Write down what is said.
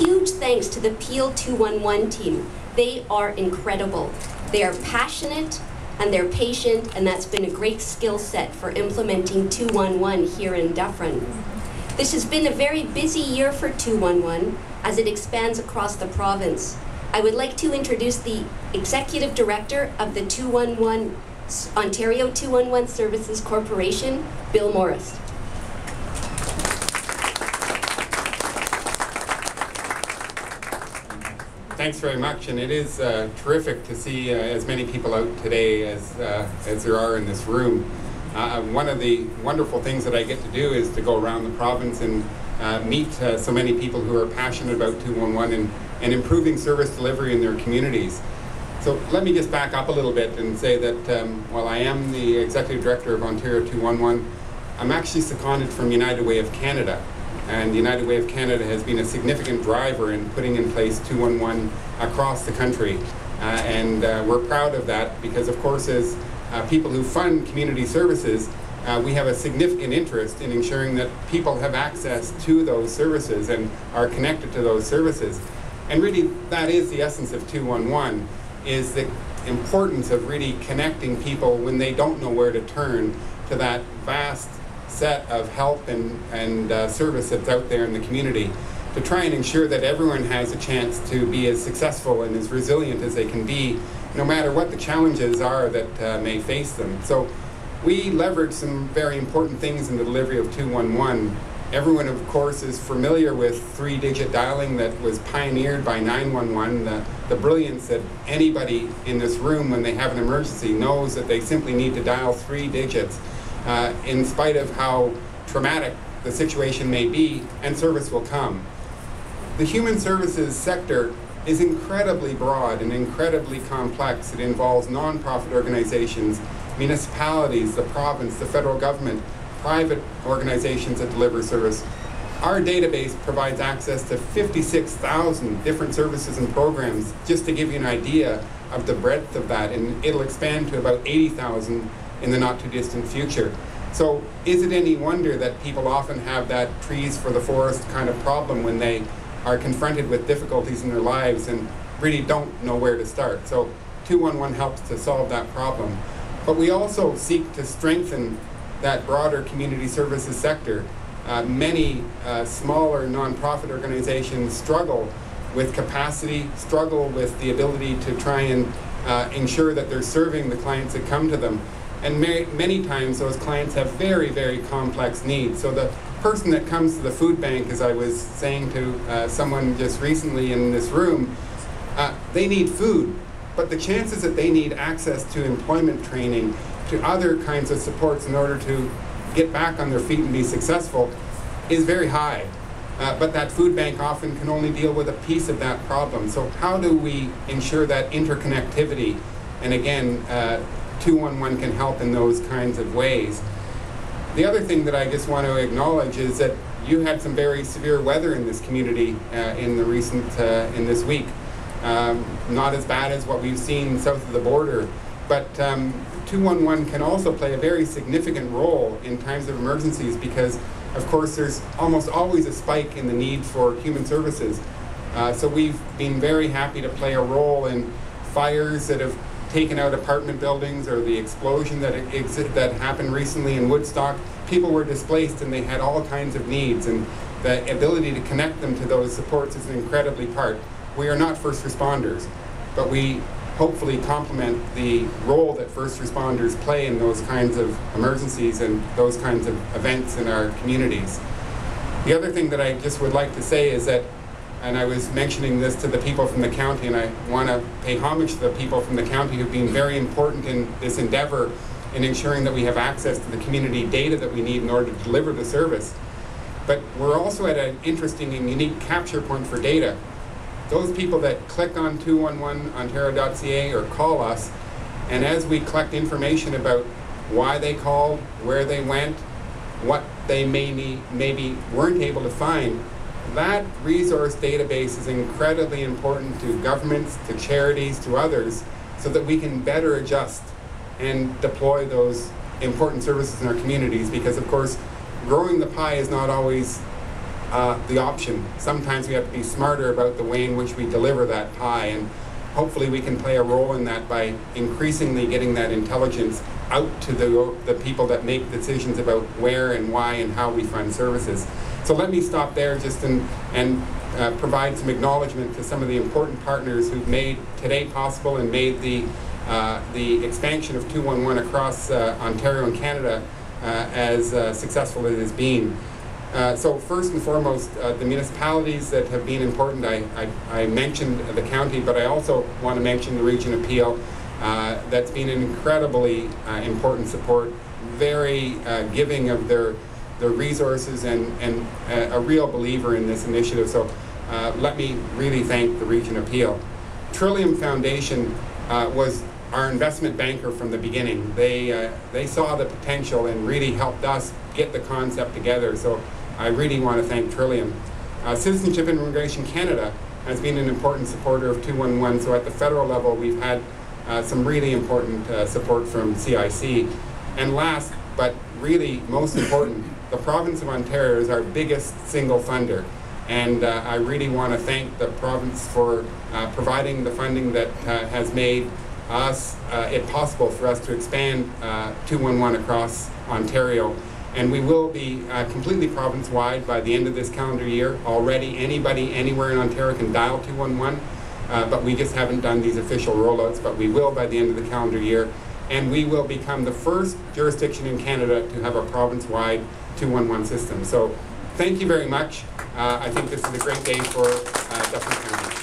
huge thanks to the Peel 211 team. They are incredible. They are passionate and they're patient, and that's been a great skill set for implementing 211 here in Dufferin. This has been a very busy year for 211 as it expands across the province. I would like to introduce the Executive Director of the Ontario 211 Services Corporation, Bill Morris. Thanks very much, and it is terrific to see as many people out today as there are in this room. One of the wonderful things that I get to do is to go around the province and meet so many people who are passionate about 211 and improving service delivery in their communities. So let me just back up a little bit and say that while I am the Executive Director of Ontario 211, I'm actually seconded from United Way of Canada. And the United Way of Canada has been a significant driver in putting in place 211 across the country. And we're proud of that because, of course, as people who fund community services, we have a significant interest in ensuring that people have access to those services and are connected to those services. And really, that is the essence of 211, is the importance of really connecting people when they don't know where to turn to that vast set of help and service that's out there in the community, to try and ensure that everyone has a chance to be as successful and as resilient as they can be, no matter what the challenges are that may face them. So we leverage some very important things in the delivery of 211. Everyone, of course, is familiar with 3-digit dialing that was pioneered by 911. The brilliance that anybody in this room, when they have an emergency, knows that they simply need to dial 3 digits. In spite of how traumatic the situation may be, and service will come. The human services sector is incredibly broad and incredibly complex. It involves non-profit organizations, municipalities, the province, the federal government, private organizations that deliver service. Our database provides access to 56,000 different services and programs, just to give you an idea of the breadth of that, and it'll expand to about 80,000 in the not too distant future. So is it any wonder that people often have that trees for the forest kind of problem when they are confronted with difficulties in their lives and really don't know where to start? So 211 helps to solve that problem. But we also seek to strengthen that broader community services sector. Many smaller nonprofit organizations struggle with capacity, struggle with the ability to try and ensure that they're serving the clients that come to them. And many times those clients have very, very complex needs. So the person that comes to the food bank, as I was saying to someone just recently in this room, they need food, but the chances that they need access to employment training, to other kinds of supports in order to get back on their feet and be successful is very high. But that food bank often can only deal with a piece of that problem. So how do we ensure that interconnectivity? And again, 211 can help in those kinds of ways. The other thing that I just want to acknowledge is that you had some very severe weather in this community in this week. Not as bad as what we've seen south of the border, but 211 can also play a very significant role in times of emergencies because, of course, there's almost always a spike in the need for human services. So we've been very happy to play a role in fires that have taken out apartment buildings, or the explosion that happened recently in Woodstock. People were displaced and they had all kinds of needs, and the ability to connect them to those supports is an incredibly part. We are not first responders, but we hopefully complement the role that first responders play in those kinds of emergencies and those kinds of events in our communities. The other thing that I just would like to say is that, and I was mentioning this to the people from the county, and I want to pay homage to the people from the county who've been very important in this endeavor in ensuring that we have access to the community data that we need in order to deliver the service. But we're also at an interesting and unique capture point for data. Those people that click on 211ontario.ca or call us, and as we collect information about why they called, where they went, what they maybe weren't able to find, that resource database is incredibly important to governments, to charities, to others, so that we can better adjust and deploy those important services in our communities. Because, of course, growing the pie is not always the option. Sometimes we have to be smarter about the way in which we deliver that pie, and hopefully we can play a role in that by increasingly getting that intelligence out to the people that make decisions about where and why and how we fund services. So let me stop there just and provide some acknowledgement to some of the important partners who've made today possible and made the expansion of 211 across Ontario and Canada as successful as it has been. So first and foremost, the municipalities that have been important, I mentioned the county, but I also want to mention the Region of Peel. That's been an incredibly important support, very giving of their resources, and a real believer in this initiative. So let me really thank the Region of Peel. Trillium Foundation was our investment banker from the beginning. They saw the potential and really helped us get the concept together. So I really want to thank Trillium. Citizenship and Immigration Canada has been an important supporter of 211. So at the federal level, we've had some really important support from CIC. And last, but really most important, the province of Ontario is our biggest single funder. And I really want to thank the province for providing the funding that has made it possible for us to expand 211 across Ontario. And we will be completely province-wide by the end of this calendar year. Already, anybody anywhere in Ontario can dial 211, but we just haven't done these official rollouts, but we will by the end of the calendar year. And we will become the first jurisdiction in Canada to have a province-wide 211 system. So thank you very much. I think this is a great day for Dufferin County.